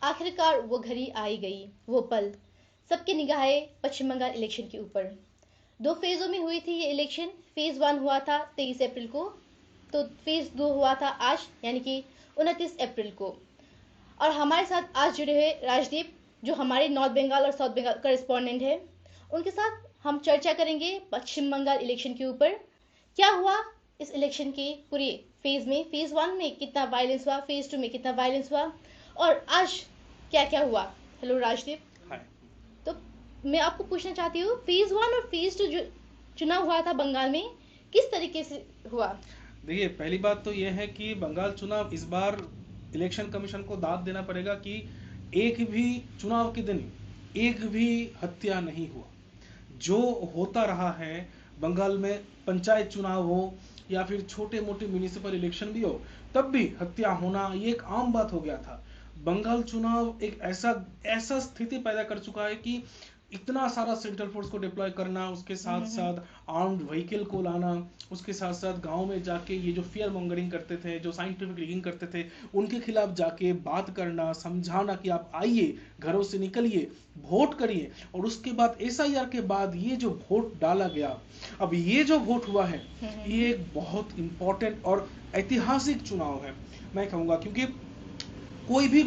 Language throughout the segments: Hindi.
आखिरकार वो घड़ी आ ही गई, वो पल। सबकी निगाहें पश्चिम बंगाल इलेक्शन के ऊपर। दो फेजों में हुई थी ये इलेक्शन। फेज 1 हुआ था 23 अप्रैल को, तो फेज 2 हुआ था आज, यानी कि 29 अप्रैल को। और हमारे साथ आज जुड़े हुए राजदीप, जो हमारे नॉर्थ बंगाल और साउथ बंगाल करेस्पॉन्डेंट है, उनके साथ हम चर्चा करेंगे पश्चिम बंगाल इलेक्शन के ऊपर। क्या हुआ इस इलेक्शन के पूरे फेज में, फेज 1 में कितना वायलेंस हुआ, फेज 2 में कितना वायलेंस हुआ, और आज क्या क्या हुआ। हेलो राजदीप। हाय। तो मैं आपको पूछना चाहती हूँ, फेज 1 और फेज 2 जो चुनाव हुआ था बंगाल में, किस तरीके से हुआ। देखिए, पहली बात तो यह है कि बंगाल चुनाव इस बार इलेक्शन कमीशन को दाद देना पड़ेगा कि एक भी चुनाव के दिन एक भी हत्या नहीं हुआ। जो होता रहा है बंगाल में, पंचायत चुनाव हो या फिर छोटे मोटे म्यूनिसिपल इलेक्शन भी हो, तब भी हत्या होना ये एक आम बात हो गया था। बंगाल चुनाव एक ऐसा ऐसा स्थिति पैदा कर चुका है कि इतना सारा सेंट्रल फोर्स को डिप्लॉय करना, उसके साथ साथ आर्म्ड व्हीकल को लाना, उसके साथ साथ गांव में जाके ये जो फियर मॉन्गरिंग करते थे, जो साइंटिफिक रिगिंग करते थे, उनके खिलाफ जाके बात करना, समझाना कि आप आइए, घरों से निकलिए, वोट करिए। और उसके बाद एसआईआर के बाद ये जो वोट डाला गया, अब ये जो वोट हुआ है, ये एक बहुत इंपॉर्टेंट और ऐतिहासिक चुनाव है मैं कहूंगा, क्योंकि कोई भी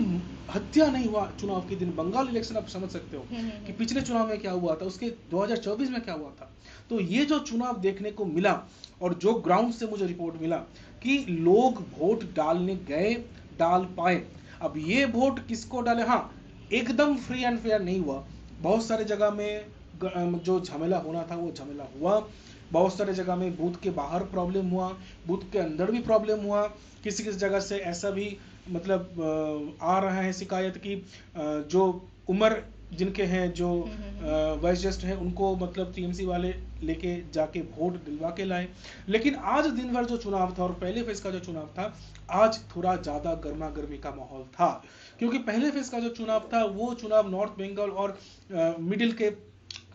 हत्या नहीं हुआ चुनाव के दिन। बंगाल इलेक्शन आप समझ सकते हो कि पिछले चुनाव में क्या हुआ था, उसके 2024 में क्या हुआ था। तो ये जो चुनाव देखने को मिला, और जो ग्राउंड से मुझे रिपोर्ट मिला कि लोग वोट डालने गए, डाल पाए। अब ये वोट किसको डाले, हाँ, एकदम फ्री एंड फेयर नहीं हुआ। बहुत सारे जगह में जो झमेला होना था वो झमेला हुआ। बहुत सारे जगह में बूथ के बाहर प्रॉब्लम हुआ, बूथ के अंदर भी प्रॉब्लम हुआ। किसी किसी जगह से ऐसा भी मतलब आ रहा है शिकायत की जो उम्र जिनके हैं, जो वयस्क हैं, उनको मतलब टीएमसी वाले लेके जाके वोट दिलवा के लाए। लेकिन आज दिन भर जो चुनाव था और पहले फेज का जो चुनाव था, आज थोड़ा ज्यादा गर्मा गर्मी का माहौल था। क्योंकि पहले फेज का जो चुनाव था वो चुनाव नॉर्थ बंगाल और मिडिल के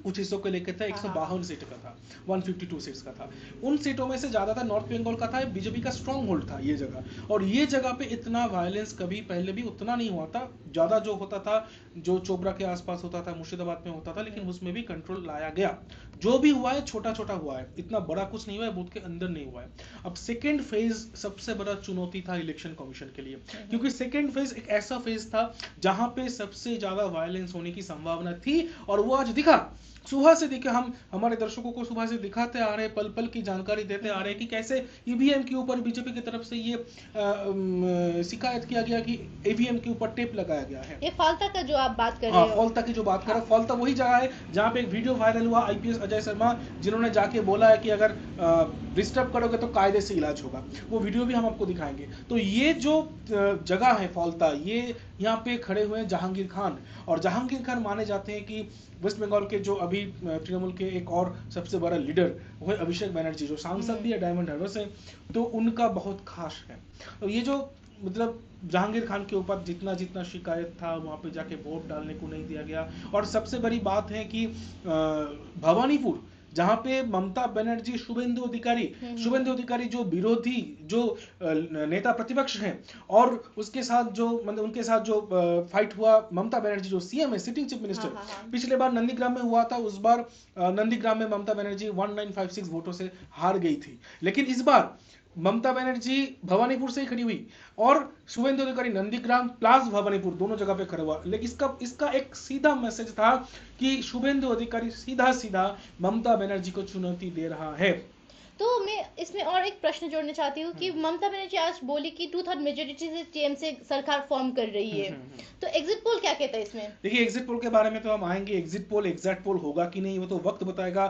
कुछ हिस्सों को लेकर था। 152 सीट का था, 152 सीट्स का था। उन सीटों में से ज्यादातर नॉर्थ बंगाल का था, बीजेपी का स्ट्रॉन्ग होल्ड था ये जगह। और ये जगह पे इतना वायलेंस कभी पहले भी उतना नहीं हुआ था। ज्यादा जो होता था, जो चोपड़ा के आसपास होता था, मुर्शिदाबाद में होता था, लेकिन उसमें भी कंट्रोल लाया गया। जो भी हुआ है छोटा छोटा हुआ है, इतना बड़ा कुछ नहीं हुआ है, बूथ के अंदर नहीं हुआ है। अब सेकेंड फेज सबसे बड़ा चुनौती था इलेक्शन कमीशन के लिए, क्योंकि सेकेंड फेज एक ऐसा फेज था जहां पे सबसे ज्यादा वायलेंस होने की संभावना थी। और वो आज दिखा, सुबह से देखे, हम हमारे दर्शकों को सुबह से दिखाते आ रहे हैं, पल पल की जानकारी देते आ रहे हैं कि कैसे ईवीएम के ऊपर बीजेपी की तरफ से ये शिकायत किया गया कि ईवीएम के ऊपर टेप लगाया गया है। ये फालता का जो आप बात कर हाँ, रहे हो। फौलता की जो बात कर रहा है, फौलता वही जगह है जहाँ पे एक वीडियो वायरल हुआ आईपीएस अजय शर्मा, जिन्होंने जाके बोला है कि अगर डिस्टर्ब करोगे तो कायदे से इलाज होगा। वो वीडियो भी हम आपको दिखाएंगे। तो ये जो जगह है फौलता, ये यहाँ पे खड़े हुए हैं जहांगीर खान। और जहांगीर खान माने जाते हैं कि वेस्ट बंगाल के जो अभी तृणमूल के एक और सबसे बड़ा लीडर वो है अभिषेक बनर्जी, जो सांसद भी है डायमंड हार्बर से, तो उनका बहुत खास है। तो ये जो मतलब जहांगीर खान के ऊपर जितना जितना शिकायत था, वहां पे जाके वोट डालने को नहीं दिया गया। और सबसे बड़ी बात है कि भवानीपुर, जहां पे ममता बनर्जी, शुभेंदु अधिकारी जो विरोधी, जो नेता प्रतिपक्ष हैं, और उसके साथ जो मतलब उनके साथ जो फाइट हुआ, ममता बनर्जी जो सीएम है, सिटिंग चीफ मिनिस्टर, पिछले बार नंदीग्राम में हुआ था। उस बार नंदीग्राम में ममता बनर्जी 1956 वोटों से हार गई थी। लेकिन इस बार ममता बनर्जी भवानीपुर से ही खड़ी हुई, और शुभेंदु अधिकारी नंदीग्राम प्लस भवानीपुर दोनों जगह पे खड़ा हुआ। लेकिन इसका एक सीधा मैसेज था कि शुभेंदु अधिकारी सीधा सीधा ममता बनर्जी को चुनौती दे रहा है। तो मैं इसमें और एक प्रश्न जोड़ना चाहती हूँ कि ममता बनर्जी आज बोली कि 2/3 मेजोरिटी से टीएमसी सरकार फॉर्म कर रही है। तो एग्जिट पोल क्या कहता है इसमें। देखिए, एग्जिट पोल के बारे में तो हम आएंगे। एग्जिट पोल एग्जैक्ट पोल होगा कि नहीं वो तो वक्त बताएगा,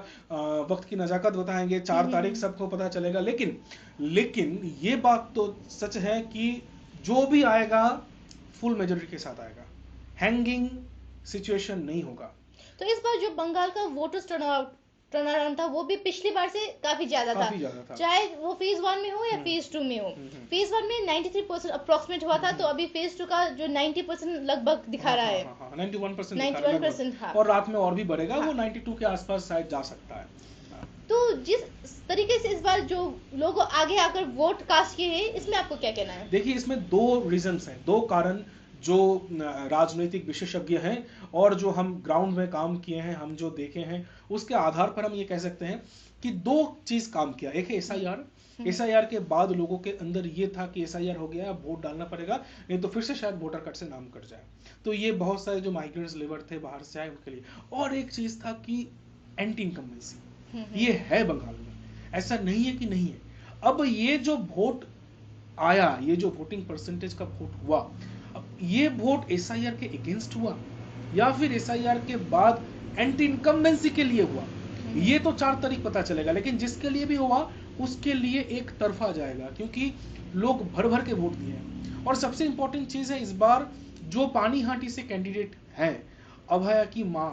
वक्त की नजाकत बताएंगे। 4 तारीख सबको पता चलेगा। लेकिन ये बात तो सच है कि जो भी आएगा फुल मेजोरिटी के साथ आएगा, हैंगिंग सिचुएशन नहीं होगा। तो इस बार जो बंगाल का वोटर्स टर्नअराउंड था वो भी पिछली बार से काफी ज्यादा था। चाहे वो फेज 1 में हो या फेज 2 में हो। फेज 1 में 93% अप्रोक्सीमेट हुआ था, तो अभी फेज 2 का जो 90% लगभग दिखा रहा है। 91% और रात में और भी बढ़ेगा। वो 92 के आसपास शायद जा सकता है। तो जिस तरीके से इस बार जो लोग आगे आकर वोट कास्ट किए हैं, इसमें आपको क्या कहना है। देखिए, इसमें 2 रीजंस हैं, 2 कारण जो राजनीतिक विशेषज्ञ हैं और जो हम ग्राउंड में काम किए हैं, हम जो देखे हैं, उसके आधार पर हम ये कह सकते हैं कि दो चीज काम किया। एक है एसआईआर। एसआईआर के बाद लोगों के अंदर ये था कि एसआईआर हो गया, अब वोट डालना पड़ेगा, नहीं तो फिर से शायद वोटर कार्ड से नाम कट जाए। तो ये बहुत सारे जो माइग्रेंट्स लेबर थे बाहर से आए उनके लिए। और एक चीज था कि एंटी इनकम्बेंसी, ये है बंगाल में, ऐसा नहीं है कि नहीं है। अब ये जो वोट आया, ये जो वोटिंग परसेंटेज का वोट हुआ, अब ये वोट एसआईआर के अगेंस्ट हुआ या फिर एसआईआर के बाद एंटी इनकम्बेंसी के लिए हुआ, ये तो 4 तारीख पता चलेगा। लेकिन जिसके लिए भी हुआ उसके लिए एक तरफा जाएगा, क्योंकि लोग भर भर के वोट दिए हैं। और सबसे इंपॉर्टेंट चीज है, इस बार जो पानीहाटी से कैंडिडेट है अभया की माँ,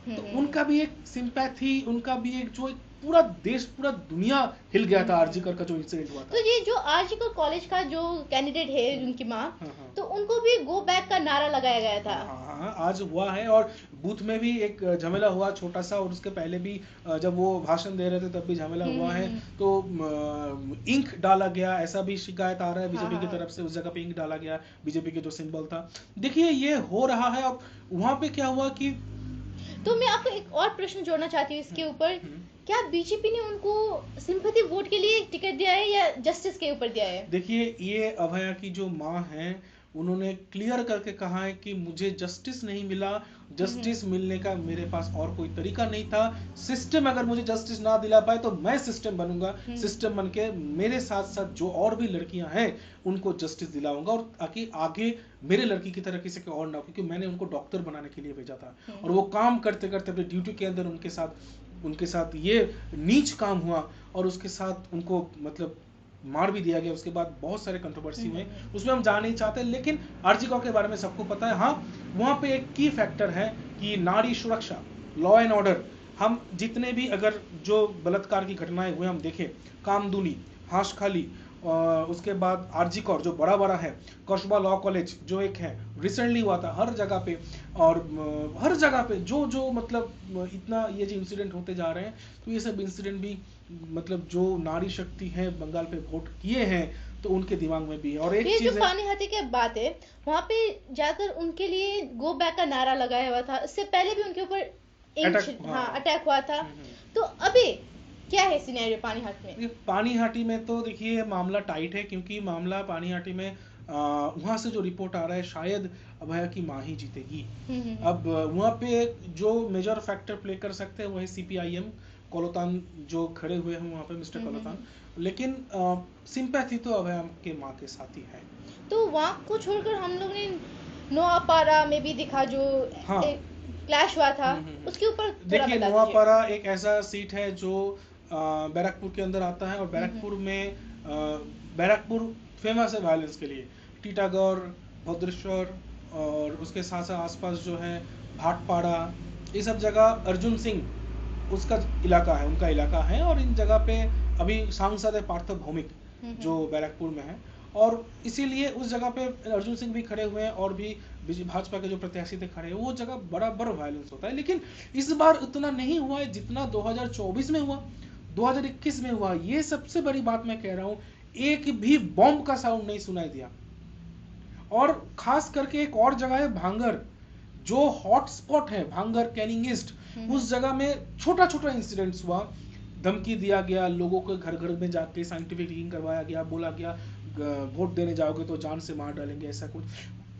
तो उनका भी एक सिंपैथी, उनका भी एक जो एक पूरा देश, पूरा दुनिया हिल गया था आरजीकर का जो इंसिडेंट हुआ था। तो ये जो आरजीकर कॉलेज का जो कैंडिडेट है उनकी माँ, तो उनको भी गो बैक का नारा लगाया गया था। हाँ, आज हुआ है। और बूथ में भी एक झमेला हुआ छोटा सा, और उसके पहले भी जब वो भाषण दे रहे थे तब भी झमेला हुआ है। तो इंक डाला गया, ऐसा भी शिकायत आ रहा है बीजेपी की तरफ से, उस जगह पे इंक डाला गया, बीजेपी के जो सिंबल था। देखिए ये हो रहा है। अब वहां पे क्या हुआ कि, तो मैं आपको एक और प्रश्न जोड़ना चाहती हूँ इसके ऊपर, क्या बीजेपी ने उनको सिंपैथी वोट के लिए टिकट दिया है या जस्टिस के ऊपर दिया है? देखिए ये अभया की जो माँ है, उन्होंने क्लियर करके कहा है कि मुझे जस्टिस नहीं मिला, जस्टिस मिलने का मेरे पास और कोई तरीका नहीं था। सिस्टम अगर मुझे जस्टिस ना दिला पाए तो मैं सिस्टम बनूंगा, सिस्टम बन के मेरे साथ साथ जो और भी लड़कियां हैं उनको जस्टिस दिलाऊंगा, और ताकि आगे मेरे लड़की की तरह किसी के और ना हो, क्योंकि मैंने उनको डॉक्टर बनाने के लिए भेजा था। और वो काम करते करते अपनी ड्यूटी के अंदर उनके साथ ये नीच काम हुआ, और उसके साथ उनको मतलब मार भी दिया गया। उसके बाद बहुत सारे कंट्रोवर्सी हुए, उसमें हम जा नहीं चाहते। लेकिन आरजीकर के बारे में सबको पता है। हाँ, वहां पे एक की फैक्टर है कि नारी सुरक्षा, लॉ एंड ऑर्डर, हम जितने भी अगर जो बलात्कार की घटनाएं हुए हम देखें, कामदुनी, हाशखाली, उसके बाद आरजीकर जो बड़ा है, कस्बा लॉ कॉलेज जो एक है रिसेंटली हुआ था, हर जगह पे, और हर जगह पे जो मतलब इतना ये जो इंसिडेंट होते जा रहे हैं, तो ये सब इंसिडेंट भी मतलब जो नारी शक्ति है बंगाल पे वोट किए हैं तो उनके दिमाग में भी है। और एक चीज जो पानीहाटी की बात है, वहाँ पे जाकर उनके लिए गो बैक का नारा लगाया हुआ था। इससे पहले भी उनके ऊपर अटैक हुआ था। तो अभी क्या है सिनेरियो पानीहाटी में? पानीहाटी में तो देखिए मामला टाइट है, क्योंकि मामला पानीहाटी में वहां से जो रिपोर्ट आ रहा है शायद अभया की माँ ही जीतेगी। अब वहां पे जो मेजर फैक्टर प्ले कर सकते हैं वो है सीपीआईएम, कोलोतान जो खड़े हुए हैं वहां पे, मिस्टर कोलोतान। लेकिन सिंपैथी तो अभया के माँ के साथ ही है। तो वहां को छोड़कर हम लोग ने नोआपारा में भी दिखा जो क्लैश हुआ था, उसके ऊपर देखिए नोआपारा एक ऐसा सीट है जो बैरकपुर के अंदर आता है, और बैरकपुर में बैरकपुर फेमस है वायलेंस के लिए। टीटागढ़, भद्रेश्वर, और उसके साथ साथ आसपास जो है भाटपाड़ा, ये सब जगह अर्जुन सिंह उसका इलाका है, उनका इलाका है। और इन जगह पे अभी सांसद है पार्थ भौमिक जो बैरकपुर में है, और इसीलिए उस जगह पे अर्जुन सिंह भी खड़े हुए हैं, और भी भाजपा के जो प्रत्याशी थे खड़े हैं। वो जगह बराबर वायलेंस होता है। लेकिन इस बार उतना नहीं हुआ है जितना 2024 में हुआ, 2021 में हुआ। ये सबसे बड़ी बात मैं कह रहा हूं, एक भी बॉम्ब का साउंड नहीं सुनाई दिया। और खास करके एक और जगह है भांगर, जो हॉटस्पॉट है, भांगर कैनिंग ईस्ट, उस जगह में छोटा छोटा इंसिडेंट्स हुआ, धमकी दिया गया, लोगों को घर घर में जाके साइंटिफिक रीडिंग करवाया गया, बोला गया वोट देने जाओगे तो जान से मार डालेंगे, ऐसा कुछ।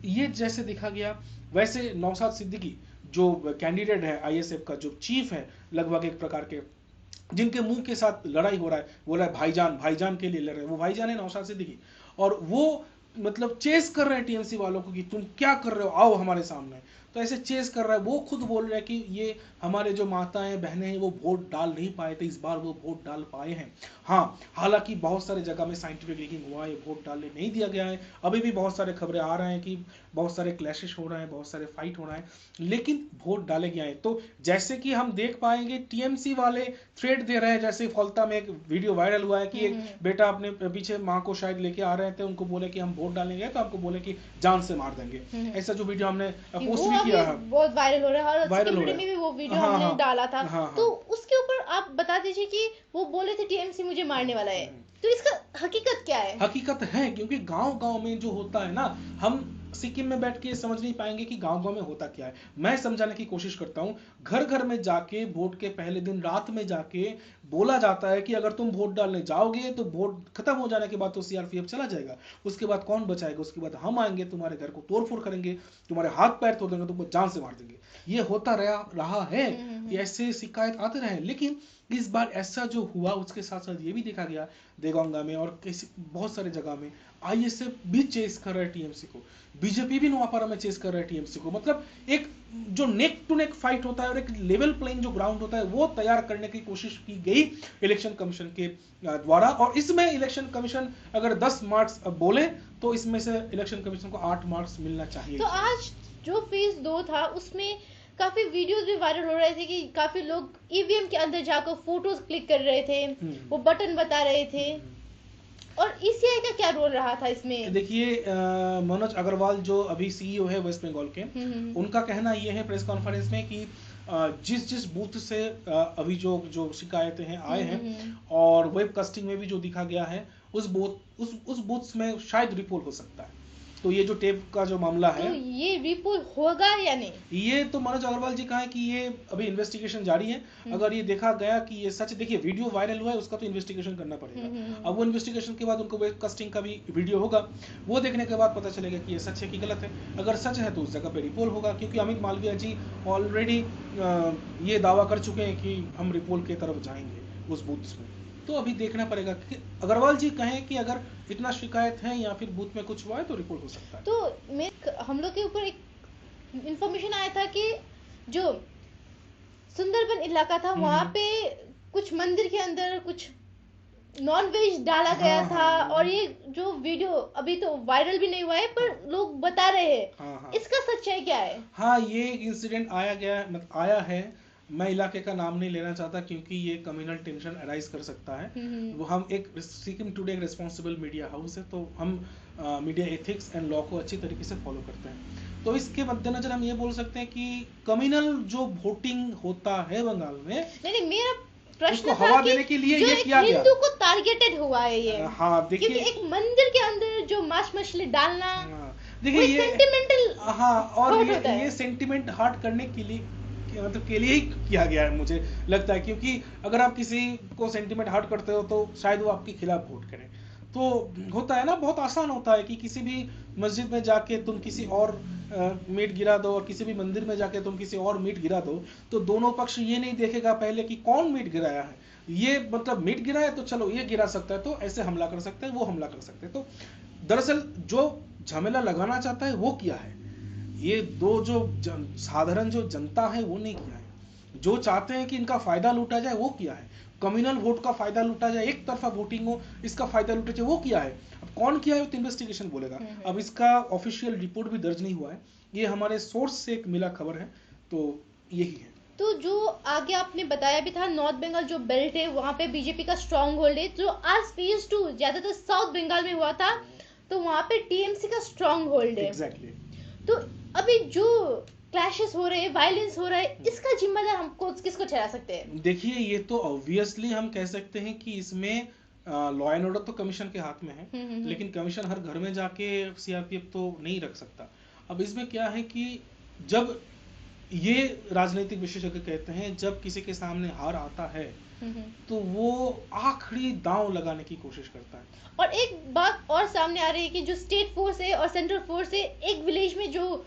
ये जैसे देखा गया, वैसे नौशाद सिद्दीकी जो कैंडिडेट है आईएसएफ का, जो चीफ है लगभग एक प्रकार के, जिनके मुंह के साथ लड़ाई हो रहा है, बोला है भाईजान, भाईजान के लिए लड़ रहे हैं, वो भाईजान है नौशाद सिद्दीकी। और वो मतलब चेस कर रहे हैं टीएमसी वालों को कि तुम क्या कर रहे हो, आओ हमारे सामने। तो ऐसे चेस कर रहा है। वो खुद बोल रहे हैं कि ये हमारे जो माताएं बहनें हैं वो वोट डाल नहीं पाए थे, इस बार वो वोट डाल पाए हैं। हाँ, हालांकि बहुत सारे जगह में साइंटिफिक रीडिंग हुआ है, वोट डालने नहीं दिया गया है। अभी भी बहुत सारे खबरें आ रहे हैं कि बहुत सारे क्लैशेस हो रहे हैं, बहुत सारे फाइट हो रहे हैं, लेकिन वोट डाले गए हैं। तो जैसे कि हम देख पाएंगे टीएमसी वाले थ्रेट दे रहे हैं, जैसे फलता में एक वीडियो वायरल हुआ है कि एक बेटा अपने पीछे माँ को शायद लेके आ रहे थे, उनको बोले कि हम वोट डालेंगे तो आपको बोले कि जान से मार देंगे। ऐसा जो वीडियो हमने पोस्ट भी किया है, बहुत वायरल हो रहा है, और सोशल मीडिया में भी वो वीडियो हमने डाला था। तो उसके ऊपर आप बता दीजिए कि वो बोले थे टीएमसी मुझे मारने वाला है, तो इसका हकीकत क्या है? हकीकत है, क्योंकि गांव गांव में जो होता है ना, हम सिक्किम में बैठ के समझ नहीं पाएंगे कि गांव गांव में होता क्या है। मैं समझाने की कोशिश करता हूं, घर घर में जाके वोट के पहले दिन रात में जाके बोला जाता है कि अगर तुम वोट डालने जाओगे तो वोट खत्म हो जाने के बाद तो सीआरपीएफ चला जाएगा, उसके बाद कौन बचाएगा, उसके बाद हम आएंगे, तुम्हारे घर को तोड़फोड़ करेंगे, तुम्हारे हाथ पैर तोड़ देंगे, तुमको जान से मार देंगे। ये होता रहा है, ये ऐसे शिकायत आते रहे। लेकिन इस बार ऐसा जो हुआ उसके साथ साथ ये भी देखा गया देगोंगा में और किसी बहुत सारे जगह में आईएसएफ भी चेस कर रहा है टीएमसी को, बीजेपी भी नोआपारा में चेस कर रहा है टीएमसी को। मतलब एक जो नेक टू नेक फाइट होता है और एक लेवल प्लेइंग जो ग्राउंड होता है वो तैयार करने की कोशिश की गई इलेक्शन कमीशन के द्वारा। और इसमें इलेक्शन कमीशन अगर 10 मार्क्स बोले तो इसमें से इलेक्शन कमीशन को 8 मार्क्स मिलना चाहिए। तो आज जो फेज 2 था उसमें काफी वीडियोस भी वायरल हो रहे थे कि काफी लोग ईवीएम के अंदर जाकर फोटोज क्लिक कर रहे थे, वो बटन बता रहे थे। और ईसीआई का क्या रोल रहा था इसमें? देखिए मनोज अग्रवाल जो अभी सीईओ है वेस्ट बंगाल के, उनका कहना ये है प्रेस कॉन्फ्रेंस में कि जिस जिस बूथ से अभी जो शिकायतें हैं आए हैं और वेब कास्टिंग में भी जो दिखा गया है उस बूथ में शायद रिपोल हो सकता है। तो ये जो टेप का जो मामला है, तो ये रिपोल होगा या नहीं, ये तो मनोज अग्रवाल जी कहा है कि ये अभी इन्वेस्टिगेशन जारी है। अगर ये देखा गया कि ये सच, देखिए वीडियो वायरल हुआ है उसका तो इन्वेस्टिगेशन करना पड़ेगा। अब वो इन्वेस्टिगेशन के बाद उनको वेब कास्टिंग का भी वीडियो होगा, वो देखने के बाद पता चलेगा कि ये सच है कि गलत है। अगर सच है तो उस जगह पे रिपोल होगा, क्योंकि अमित मालवीय जी ऑलरेडी ये दावा कर चुके हैं कि हम रिपोल की तरफ जाएंगे उस बूथ में। तो अभी देखना पड़ेगा कि अग्रवाल जी कहें कि अगर इतना शिकायत है या फिर बूथ में कुछ हुआ है तो रिपोर्ट हो सकता है। तो हम लोग के ऊपर एक इंफॉर्मेशन आया था कि जो सुंदरबन इलाका था वहां पे कुछ मंदिर के अंदर कुछ नॉन वेज डाला गया था। और ये जो वीडियो अभी तो वायरल भी नहीं हुआ है पर लोग बता रहे हैं, इसका सच्चाई क्या है? हाँ, ये इंसिडेंट आया है। मैं इलाके का नाम नहीं लेना चाहता क्योंकि ये कम्युनल टेंशन अराइज कर सकता है। वो हम एक सिक्किम टुडे एक रिस्पॉन्सिबल मीडिया हाउस है, तो हम मीडिया एथिक्स एंड लॉ को अच्छी तरीके से फॉलो करते हैं। तो इसके मद्देनजर हम ये बोल सकते हैं कि कम्युनल जो वोटिंग होता है बंगाल में, नहीं, मेरा प्रश्न हवा देने के लिए ये किया गया, हिंदू को टारगेटेड हुआ है ये। हाँ देखिए, क्योंकि एक मंदिर के अंदर जो मांस मछली डालना, देखिए ये सेंटिमेंटल, हाँ, और ये सेंटिमेंट हर्ट करने के लिए मतलब के लिए ही किया गया है मुझे लगता है। क्योंकि अगर आप किसी को सेंटिमेंट हर्ट करते हो तो शायद वो आपके खिलाफ वोट करें। तो होता है ना, बहुत आसान होता है कि किसी भी मस्जिद में जाके तुम किसी और मीट गिरा दो और किसी भी मंदिर में जाके तुम किसी और मीट गिरा दो, तो दोनों पक्ष ये नहीं देखेगा पहले कि कौन मीट गिराया है। ये मतलब मीट गिराया तो चलो ये गिरा सकता है, तो ऐसे हमला कर सकते हैं, वो हमला कर सकते हैं। तो दरअसल जो झमेला लगाना चाहता है वो किया है, ये दो जो साधारण जो जनता है वो नहीं किया है। जो चाहते हैं कि इनका फायदा लूटा जाए वो किया है, कम्युनल वोट का फायदा लूटा जाए, एक तरफा वोटिंग हो इसका फायदा लूटा जाए, वो किया है। अब कौन किया है तो इन्वेस्टिगेशन बोलेगा। अब इसका ऑफिशियल रिपोर्ट भी दर्ज नहीं हुआ है, ये हमारे सोर्स से एक मिला खबर है, तो यही है। तो जो आगे आपने बताया भी था, नॉर्थ बंगाल जो बेल्ट है वहां पे बीजेपी का स्ट्रॉन्ग होल्ड है। जो आज फेज 2 ज्यादातर साउथ बंगाल में हुआ था तो वहां पे टीएमसी का स्ट्रॉन्ग होल्ड है। एग्जैक्टली। तो अभी जो क्लैशेस हो रहे हैं, वायलेंस हो रहा है, इसका जिम्मेदार हमको किसको ठहरा सकते हैं? देखिए ये तो ऑब्वियसली हम कह सकते हैं कि इसमें लॉ एंड ऑर्डर तो कमीशन के हाथ में है, लेकिन कमीशन हर घर में जाके सीआरपीएफ तो नहीं रख सकता। अब इसमें क्या है कि जब ये राजनीतिक विशेषज्ञ कहते हैं जब किसी के सामने हार आता है तो वो आखिरी दांव लगाने की कोशिश करता है। और एक बात और सामने आ रही है कि जो स्टेट फोर्स है और सेंट्रल फोर्स है, एक विलेज में जो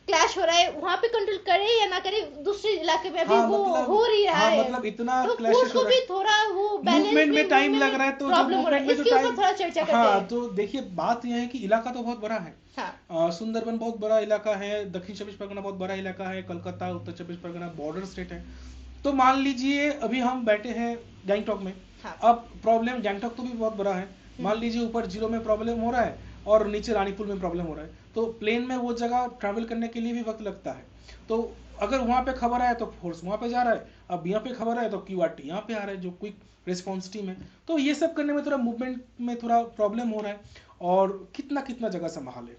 क्लैश हो रहा है वहां पे कंट्रोल करे या ना करे, दूसरे इलाके में अभी वो मतलब, हो रही रहा है। मतलब इतना तो क्लैशेस को भी थोड़ा वो मूवमेंट में टाइम लग रहा है, तो प्रॉब्लम हो रहा है, इसके ऊपर थोड़ा चर्चा करते हैं। हाँ, तो देखिए बात यह है कि इलाका तो बहुत बड़ा है। हाँ। सुंदरबन बहुत बड़ा इलाका है, दक्षिण चौबीस परगना बहुत बड़ा इलाका है, कलकत्ता उत्तर चौबीस परगना बॉर्डर स्टेट है। तो मान लीजिए अभी हम बैठे हैं गैंगटॉक में। हाँ। अब प्रॉब्लम गैंगटॉक तो भी बहुत बड़ा है, मान लीजिए ऊपर जीरो में प्रॉब्लम हो रहा है और नीचे रानीपुर में प्रॉब्लम हो रहा है, तो प्लेन में वो जगह ट्रैवल करने के लिए भी वक्त लगता है। तो अगर वहां पे खबर आए तो फोर्स वहां पे जा रहा है, अब यहाँ पे खबर आए तो क्यूआरटी यहाँ पे आ रहा है जो क्विक रिस्पॉन्स टीम है। तो ये सब करने में थोड़ा मूवमेंट में थोड़ा प्रॉब्लम हो रहा है और कितना कितना जगह संभाले।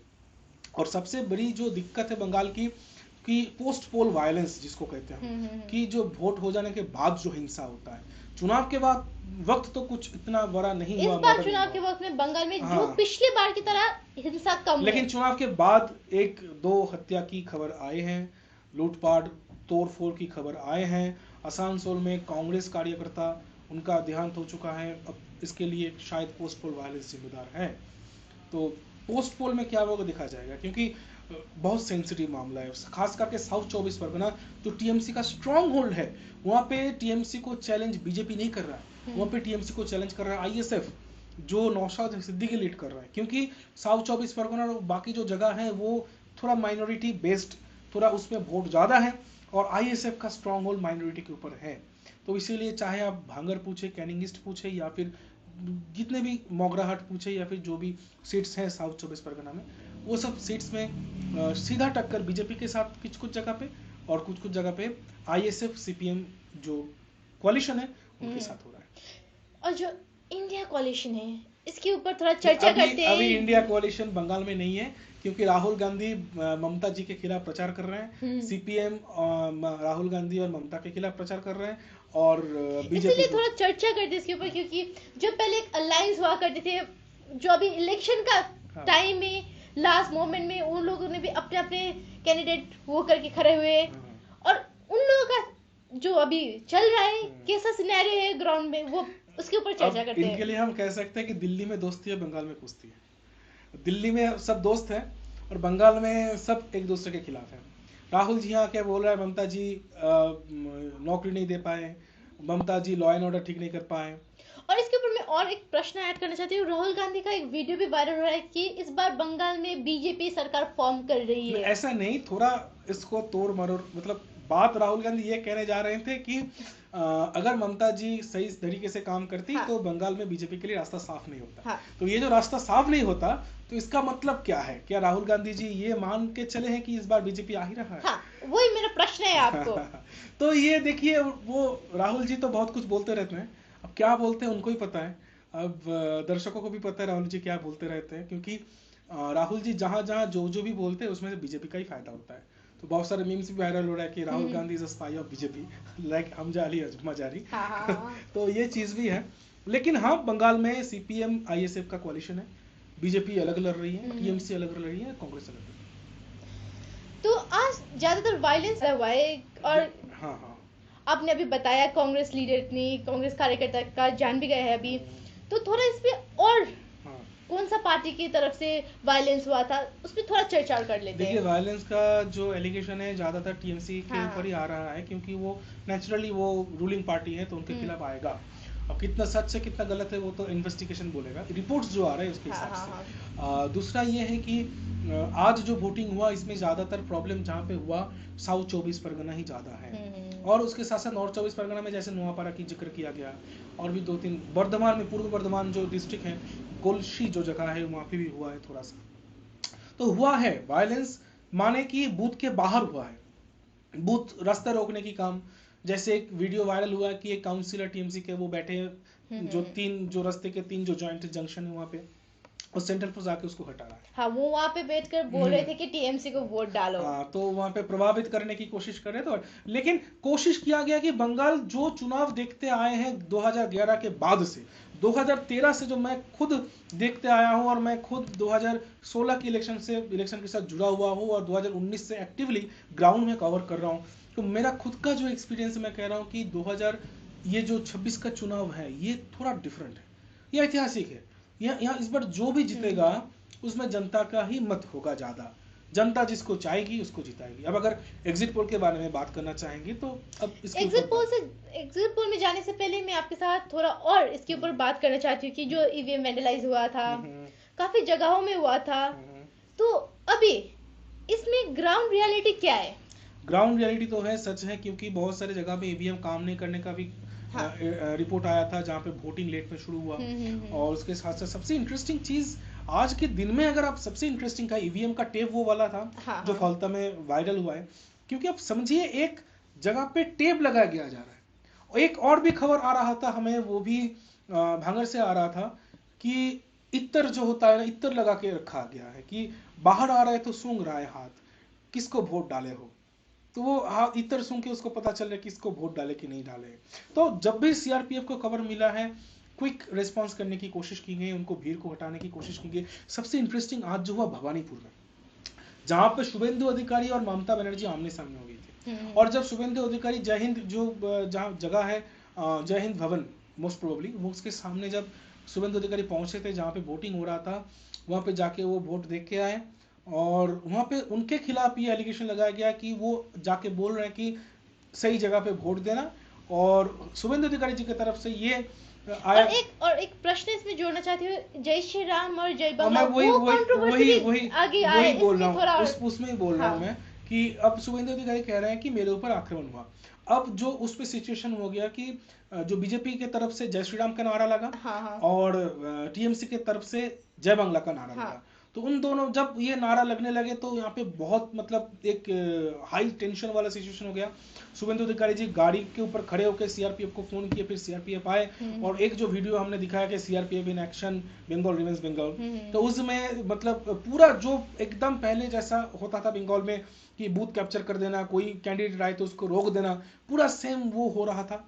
और सबसे बड़ी जो दिक्कत है बंगाल की कि पोस्ट पोल वायलेंस जिसको कहते हैं कि जो वोट हो जाने के बाद जो हिंसा होता है, चुनाव के बाद वक्त तो कुछ इतना बड़ा नहीं इस हुआ, बार मर्डर नहीं चुनाव के हुआ। वक्त में बंगाल में जो हाँ। पिछली बार की तरह हिंसा कम है। लेकिन चुनाव के बाद एक दो हत्या की खबर आए हैं, लूटपाट तोड़फोड़ की खबर आए हैं। आसनसोल में कांग्रेस कार्यकर्ता उनका देहांत हो चुका है, अब इसके लिए शायद पोस्ट पोल वायलेंस जिम्मेदार है। तो पोस्ट पोल में क्या होगा देखा जाएगा, क्योंकि बहुत सेंसिटिव मामला है, खास करके साउथ 24 परगना जो टीएमसी का स्ट्रॉन्ग होल्ड है, वहां पे टीएमसी को चैलेंज बीजेपी नहीं कर रहा है, वहां पे टीएमसी को चैलेंज कर रहा है आईएसएफ, जो नौशाद सिद्दीकी लीड कर रहा है। क्योंकि साउथ 24 परगना और बाकी जो जगह है वो थोड़ा माइनॉरिटी बेस्ड, थोड़ा उसमें वोट ज्यादा है, और आईएसएफ का स्ट्रॉन्ग होल्ड माइनॉरिटी के ऊपर है। तो इसीलिए चाहे आप भांगर पूछे, कैनिंग ईस्ट पूछे, या फिर जितने भी मोगराहट पूछे, या फिर जो भी सीट्स हैं साउथ 24 परगना में, वो सब सीट्स में सीधा टक्कर बीजेपी के साथ कुछ कुछ जगह पे, और कुछ कुछ जगह पे आईएसएफ सीपीएम जो कोalition है उनके साथ हो रहा है। और जो इंडिया कोalition है, इसके ऊपर थोड़ा चर्चा करते हैं। अभी इंडिया कोalition बंगाल में नहीं है, क्योंकि राहुल गांधी ममता जी के खिलाफ प्रचार कर रहे हैं, सीपीएम राहुल गांधी और ममता के खिलाफ प्रचार कर रहे हैं, और बीजेपी इसलिए थोड़ा चर्चा करते हैं इसके ऊपर, क्योंकि जो पहले एक अलायंस हुआ करते थे, जो अभी इलेक्शन का टाइम में लास्ट मोमेंट में उन लोगों ने भी अपने अपने कैंडिडेट वो करके खड़े हुए, और उन लोगों का जो अभी चल रहा है कैसा सिनेरियो है ग्राउंड में, वो उसके ऊपर चर्चा करते हैं। इनके लिए हम कह सकते हैं कि दिल्ली में दोस्ती है, बंगाल में कुश्ती है। दिल्ली में सब दोस्त हैं और बंगाल में सब एक दूसरे के खिलाफ हैं। राहुल जी यहाँ क्या बोल रहा है, ममता जी नौकरी नहीं दे पाए, ममता जी लॉ एंड ऑर्डर ठीक नहीं कर पाए। और इसके ऊपर मैं और एक प्रश्न ऐड करना चाहती हूँ। राहुल गांधी का एक वीडियो भी वायरल हो रहा है कि इस बार बंगाल में बीजेपी सरकार फॉर्म कर रही है। ऐसा नहीं, थोड़ा इसको तोड़ मरोड़, मतलब बात राहुल गांधी ये कहने जा रहे थे कि अगर ममता जी सही तरीके से काम करती तो बंगाल में बीजेपी के लिए रास्ता साफ नहीं होता। तो ये जो रास्ता साफ नहीं होता, तो इसका मतलब क्या है? क्या राहुल गांधी जी ये मान के चले हैं कि इस बार बीजेपी आ ही रहा है? वही मेरा प्रश्न है आपको। तो ये देखिए, वो राहुल जी तो बहुत कुछ बोलते रहते हैं, अब क्या बोलते हैं उनको ही पता है, अब दर्शकों को भी पता है राहुल जी क्या बोलते रहते हैं, क्योंकि राहुल जी जहां जहां जो जो भी बोलते हैं उसमें से बीजेपी का ही फायदा होता है। तो बहुत सारे मीम्स भी वायरल हो रहा है कि Rahul Gandhi is a spy of BJP, like Hamza Ali अजमा जारी। तो ये चीज भी है। लेकिन हाँ, बंगाल में सीपीएम आईएसएफ का कोalition है, बीजेपी अलग लड़ रही है, टीएमसी अलग लड़ रही है, कांग्रेस अलग लड़ रही है। तो आज ज्यादातर वायलेंस हुआ है, और हाँ आपने अभी बताया कांग्रेस लीडर ने, कांग्रेस कार्यकर्ता का जान भी गया है अभी, तो थोड़ा इसमें और कौन सा पार्टी की तरफ से वायलेंस हुआ था उस पर थोड़ा चर्चा कर लेते हैं। देखिए, वायलेंस का जो एलिगेशन है ज्यादातर टीएमसी के ऊपर ही आ रहा है, क्योंकि वो नेचुरली वो रूलिंग पार्टी है, तो उनके खिलाफ आएगा। अब कितना सच है कितना गलत है वो तो इन्वेस्टिगेशन बोलेगा, रिपोर्ट्स जो आ रहे हैं उसके हिसाब से। दूसरा ये है कि आज जो वोटिंग हुआ इसमें ज्यादातर प्रॉब्लम जहाँ पे हुआ साउथ 24 परगना ही ज्यादा है, और उसके साथ साथ नॉर्थ 24 परगना में जैसे नोआपाड़ा की जिक्र किया गया, और भी दो तीन, बर्धमान में, पूर्व बर्धमान जो डिस्ट्रिक्ट है, गोलशी जो जगह है वहां पे भी हुआ है थोड़ा सा। तो हुआ है वायलेंस, माने कि बूथ के बाहर हुआ है, बूथ रास्ता रोकने की काम। जैसे एक वीडियो वायरल हुआ कि एक काउंसिलर टीएमसी के वो बैठे हैं, जो तीन जो रास्ते के तीन जो जॉइंट जंक्शन है वहां पे, उस सेंटर पर जाके उसको हटा रहा है। हाँ, वो वहां पे बैठकर बोल रहे थे कि टीएमसी को वोट डालो। हाँ, तो वहां पे प्रभावित करने की कोशिश कर रहे थे। लेकिन कोशिश किया गया कि बंगाल जो चुनाव देखते आए हैं 2011 के बाद से, 2013 से जो मैं खुद देखते आया हूं, और मैं खुद 2016 की इलेक्शन के साथ जुड़ा हुआ हूं, और 2019 से एक्टिवली ग्राउंड में कवर कर रहा हूं, तो मेरा खुद का जो एक्सपीरियंस मैं कह रहा हूं कि 2026 का चुनाव है ये थोड़ा डिफरेंट है, ये ऐतिहासिक है। यहाँ इस बार जो भी जीतेगा उसमें जनता का ही मत होगा ज्यादा, जनता जिसको चाहेगी उसको जिताएगी। अब अगर एग्जिट पोल के बारे में बात करना चाहेंगे तो अब एग्जिट पोल में जाने से पहले मैं आपके साथ थोड़ा और इसके ऊपर बात करना चाहती हूँ कि जो ईवीएम वैंडलाइज हुआ था, काफी जगहों में हुआ था, तो अभी इसमें ग्राउंड रियलिटी क्या है? ग्राउंड रियलिटी तो है, सच है, क्योंकि बहुत सारे जगह पे ईवीएम काम नहीं करने का भी रिपोर्ट आया था, जहाँ पे वोटिंग लेट में शुरू हुआ। और उसके साथ साथ सबसे इंटरेस्टिंग चीज आज के दिन में, अगर आप सबसे इंटरेस्टिंग का ईवीएम का टेप वो वाला था जो फलता में वायरल हुआ है, क्योंकि आप समझिए एक जगह पे टेप लगाया गया जा रहा है। और एक और भी खबर आ रहा था हमें, वो भी भांगर से आ रहा था, कि इत्र जो होता है ना, इत्र लगा के रखा गया है कि बाहर आ रहा है तो सूंघ रहा है हाथ, किसको वोट डाले हो। तो वो इतर सुन के उसको पता चल रहा है कि इसको वोट डाले कि नहीं डाले। तो जब भी सीआरपीएफ को खबर मिला है, क्विक रिस्पांस करने की कोशिश की गई, उनको भीड़ को हटाने की कोशिश की गई। सबसे इंटरेस्टिंग आज जो हुआ भवानीपुर में, जहां पे शुभेंदु अधिकारी और ममता बनर्जी आमने सामने हो गई थी। और जब शुभेंदु अधिकारी जय हिंद जो जहाँ जगह है जय हिंद भवन मोस्ट प्रोबेबली, वो उसके सामने जब शुभेंदु अधिकारी पहुंचे थे जहाँ पे वोटिंग हो रहा था, वहां पे जाके वो वोट देख के आए। और वहां पे उनके खिलाफ ये एलिगेशन लगाया गया कि वो जाके बोल रहे हैं कि सही जगह पे वोट देना, और शुभेंदु अधिकारी जी की तरफ से ये आया। और एक प्रश्न इसमें जोड़ना चाहती हूँ, जय श्री राम और जय और बंगला, मैं वही वो वही कंट्रोवर्सी वही आगे आया वही है, बोल इसमें रहा थोड़ा हूँ, उसमें ही बोल रहा हूँ हाँ। मैं कि अब शुभेंदु अधिकारी कह रहे हैं कि मेरे ऊपर आक्रमण हुआ। अब जो उस पे सिचुएशन हो गया कि जो बीजेपी के तरफ से जय श्री राम का नारा लगा, हाँ। और टीएमसी के तरफ से जय बांग्ला का नारा लगा। तो उन दोनों जब ये नारा लगने लगे तो यहाँ पे बहुत मतलब एक हाई टेंशन वाला सिचुएशन हो गया। शुभेंदु अधिकारी जी गाड़ी के ऊपर खड़े होकर सीआरपीएफ को फोन किए, फिर सीआरपीएफ आए, और एक जो वीडियो हमने दिखाया कि CRPF in action, Bengal remains Bengal, तो उसमें मतलब पूरा जो एकदम पहले जैसा होता था बंगाल में कि बूथ कैप्चर कर देना, कोई कैंडिडेट आए तो उसको रोक देना, पूरा सेम वो हो रहा था।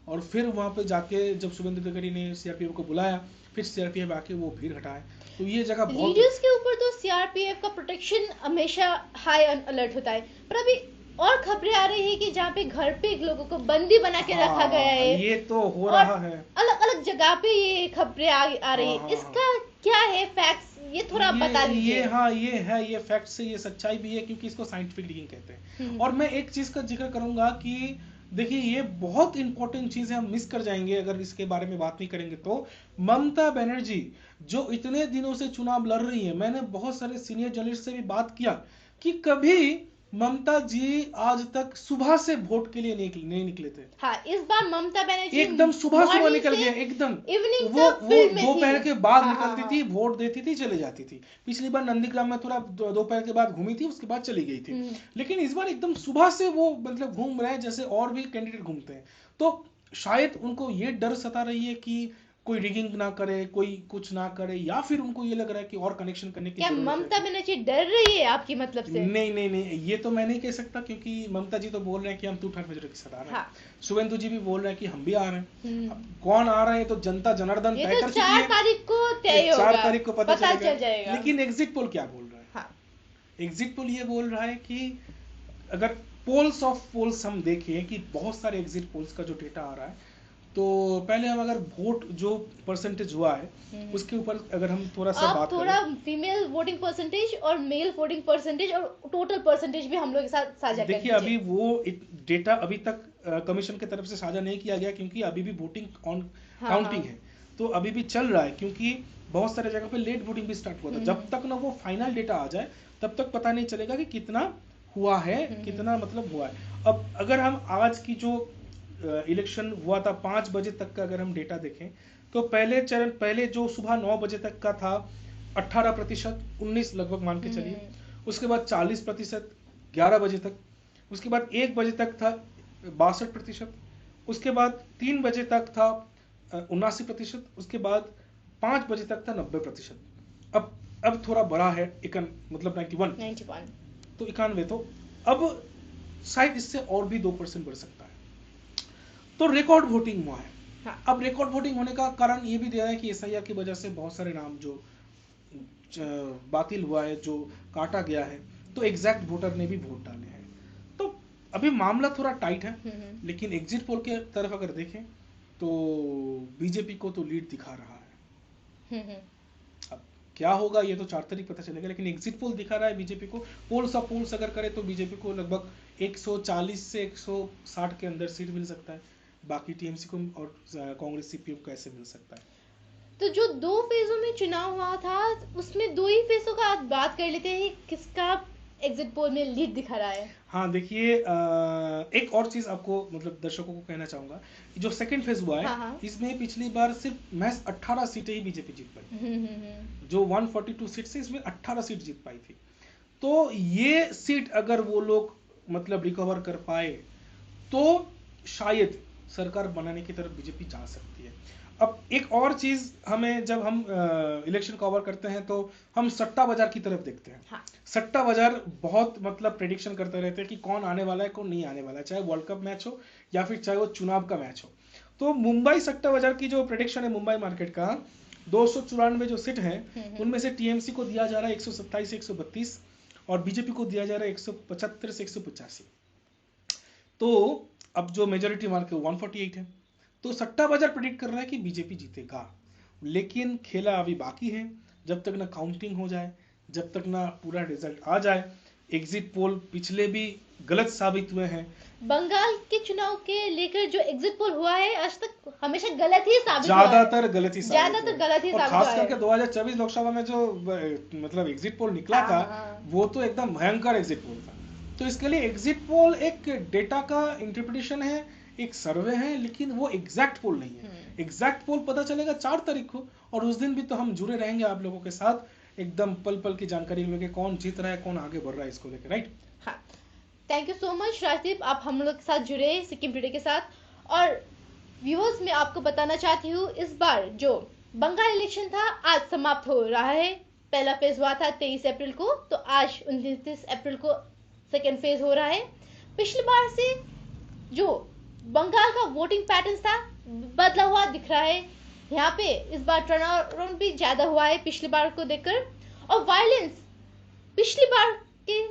और फिर वहां पे जाके जब शुभेंदु अधिकारी ने सीआरपीएफ को बुलाया, फिर सीआरपीएफ आके वो भीड़ हटाए। तो ये जगह बहुत, लीडर्स के ऊपर तो सीआरपीएफ का प्रोटेक्शन हमेशा हाई अलर्ट होता है, पर अभी और खबरें आ रही है कि जहाँ पे घर पे लोगों को बंदी बना के रखा गया है, ये तो हो रहा है, अलग अलग जगह पे ये खबरें आ रही है। इसका क्या है फैक्ट्स, ये थोड़ा बता दीजिए। ये फैक्ट्स है, ये सच्चाई भी है, क्योंकि इसको साइंटिफिक लीकिंग कहते हैं। और मैं एक चीज का जिक्र करूंगा कि देखिए ये बहुत इंपॉर्टेंट चीज है, हम मिस कर जाएंगे अगर इसके बारे में बात नहीं करेंगे तो। ममता बनर्जी जो इतने दिनों से चुनाव लड़ रही है, मैंने बहुत सारे सीनियर जर्नलिस्ट से भी बात किया कि कभी ममता जी आज तक सुबह से वोट के लिए नहीं निकले थे। हाँ, इस बार ममता बनर्जी एकदम सुबह निकल गया, एकदम इवनिंग वो दोपहर के बाद हाँ, निकलती थी, वोट देती थी, चले जाती थी। पिछली बार नंदीग्राम में थोड़ा दोपहर के बाद घूमी थी, उसके बाद चली गई थी। लेकिन इस बार एकदम सुबह से वो मतलब घूम रहे हैं जैसे और भी कैंडिडेट घूमते हैं। तो शायद उनको ये डर सता रही है कि कोई रिगिंग ना करे, कोई कुछ ना करे, या फिर उनको ये लग रहा है कि और कनेक्शन करने की जरूरत है। क्या ममता बनर्जी डर रही है आपकी मतलब से? नहीं, ये तो मैं नहीं कह सकता, क्योंकि ममता जी तो बोल रहे हैं कि हम टूट फजर के साथ आ रहे हैं। शुभेंदु जी भी बोल रहे हैं कि हम भी आ रहे हैं। अब कौन आ रहे हैं तो जनता जनार्दन तय कर चुकी है। 4 तारीख को तय होगा, 4 तारीख को पता चल जाएगा। लेकिन एग्जिट पोल क्या बोल रहा है? एग्जिट पोल ये बोल रहा है कि अगर पोल्स ऑफ पोल्स हम देखें कि बहुत सारे एग्जिट पोल्स का जो डेटा आ रहा है, तो पहले हम अगर वोट जो परसेंटेज हुआ है उसके ऊपर अगर हम थोड़ा सा बात करें, फीमेल वोटिंग परसेंटेज और मेल वोटिंग परसेंटेज और टोटल परसेंटेज भी हम लोग के साथ साझा देखिए अभी वो डेटा अभी तक कमीशन की तरफ से साझा नहीं किया गया, क्योंकि अभी भी वोटिंग ऑन काउंटिंग है, तो अभी भी चल रहा है। क्योंकि बहुत सारे जगह पे लेट वोटिंग भी स्टार्ट हुआ था। जब तक ना वो फाइनल डेटा आ जाए तब तक पता नहीं चलेगा कि कितना हुआ है, कितना मतलब हुआ है। अब अगर हम आज की जो इलेक्शन हुआ था 5 बजे तक का अगर हम डेटा देखें, तो पहले जो सुबह 9 बजे तक का था 18%, 19 लगभग मान के चलिए। उसके बाद 40%, 11 बजे तक। उसके बाद 1 बजे तक था 62%। उसके बाद 3 बजे तक था 79%। उसके बाद 5 बजे तक था 90%। अब थोड़ा बड़ा है, मतलब 91, तो 91। तो अब शायद इससे और भी 2% बढ़ सकता है। तो रिकॉर्ड वोटिंग हुआ है। अब रिकॉर्ड वोटिंग होने का कारण ये भी दे रहा है कि एसआईआर की वजह से बहुत सारे नाम जो बातिल हुआ है, जो काटा गया है, तो एग्जैक्ट वोटर ने भी वोट डाले हैं। तो अभी मामला थोड़ा टाइट है, लेकिन एग्जिट पोल के तरफ अगर देखें तो बीजेपी को तो लीड दिखा रहा है। अब क्या होगा ये तो 4 तारीख पता चलेगा, लेकिन एग्जिट पोल दिखा रहा है बीजेपी को। पोल्स अगर करें तो बीजेपी को लगभग 140 से 160 के अंदर सीट मिल सकता है। बाकी टीएमसी को और कांग्रेस सीपीएम को ऐसे मिल सकता है। तो जो 2 फेजों में चुनाव हुआ था, उसमें 2 ही फेजों का बात कर लेते हैं, किसका एग्जिट पोल में लीड दिखा रहा है। हाँ देखिए, एक और चीज आपको मतलब दर्शकों को कहना चाहूंगा, जो सेकंड फेज हुआ है, इसमें पिछली बार सिर्फ महज 18 सीटें ही बीजेपी जीत पाई। जो 142 सीट से इसमें 18 सीट जीत पाई थी। तो ये सीट अगर वो लोग मतलब रिकवर कर पाए तो शायद सरकार बनाने की तरफ बीजेपी जा सकती है। अब एक और चीज हमें, जब हम इलेक्शन कवर करते हैं तो हम सट्टा बाजार की तरफ देखते हैं। हाँ। सट्टा बाजार बहुत मतलब प्रेडिक्शन करते रहते हैं कि कौन आने वाला है कौन नहीं आने वाला है, चाहे वर्ल्ड कप मैच हो या फिर चाहे वो चुनाव का मैच हो। तो मुंबई सट्टा बाजार की जो प्रेडिक्शन है मुंबई मार्केट का, 294 जो सीट है उनमें से टीएमसी को दिया जा रहा है 127 से 132 और बीजेपी को दिया जा रहा है 175 से 185। तो अब जो मेजोरिटी मार्क है 148 है। तो सट्टा बाजार प्रेडिक्ट कर रहा है कि बीजेपी जीतेगा, लेकिन खेला अभी बाकी है। जब तक ना काउंटिंग हो जाए, जब तक ना पूरा रिजल्ट आ जाए, एग्जिट पोल पिछले भी गलत साबित हुए हैं। बंगाल के चुनाव के लेकर जो एग्जिट पोल हुआ है आज तक हमेशा गलत ही साबित हुआ है। ज्यादातर गलत ही साबित ज्यादातर गलत ही और साबित खास हुआ है। करके 2024 लोकसभा में जो मतलब एग्जिट पोल निकला था वो तो एकदम भयंकर एग्जिट पोल था। तो इसके लिए एग्जिट पोल एक डेटा का इंटरप्रिटेशन है, एक सर्वे है, लेकिन वो एग्जैक्ट पोल नहीं है। एग्जैक्ट पोल पता चलेगा 4 तारीख को, और उस दिन भी तो हम जुड़े रहेंगे आप लोगों के साथ, एकदम पल पल की जानकारी लेके कौन जीत रहा है कौन आगे बढ़ रहा है इसको लेकर, राइट। हाँ, thank you so much Rajdeep, आप हम लोग के साथ जुड़े सिक्किम टुडे के साथ। और व्यूअर्स मैं आपको बताना चाहती हूँ, इस बार जो बंगाल इलेक्शन था आज समाप्त हो रहा है। पहला फेज हुआ था 23 अप्रैल को, तो आज 29 अप्रैल को सेकेंड फेज हो रहा है। पिछली बार से जो बंगाल का वोटिंग पैटर्न था बदला हुआ दिख रहा है। यहाँ पे इस बार टर्नआउट भी ज्यादा हुआ है पिछली बार को देखकर, और वायलेंस पिछली बार के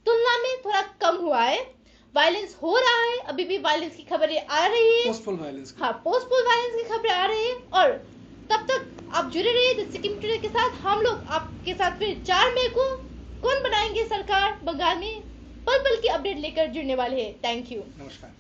तुलना में थोड़ा कम हुआ है। वायलेंस हो रहा है, अभी भी वायलेंस की खबरें आ रही है, पोस्टपोल वायलेंस। हाँ, पोस्टपोल वायलेंस की खबरें आ रही है। और तब तक आप जुड़े रहिए द सिक्किम टुडे के साथ। हम लोग आपके साथ फिर 4 मई को कौन बनाएंगे सरकार बंगाल में पल पल की अपडेट लेकर जुड़ने वाले हैं। थैंक यू, नमस्कार।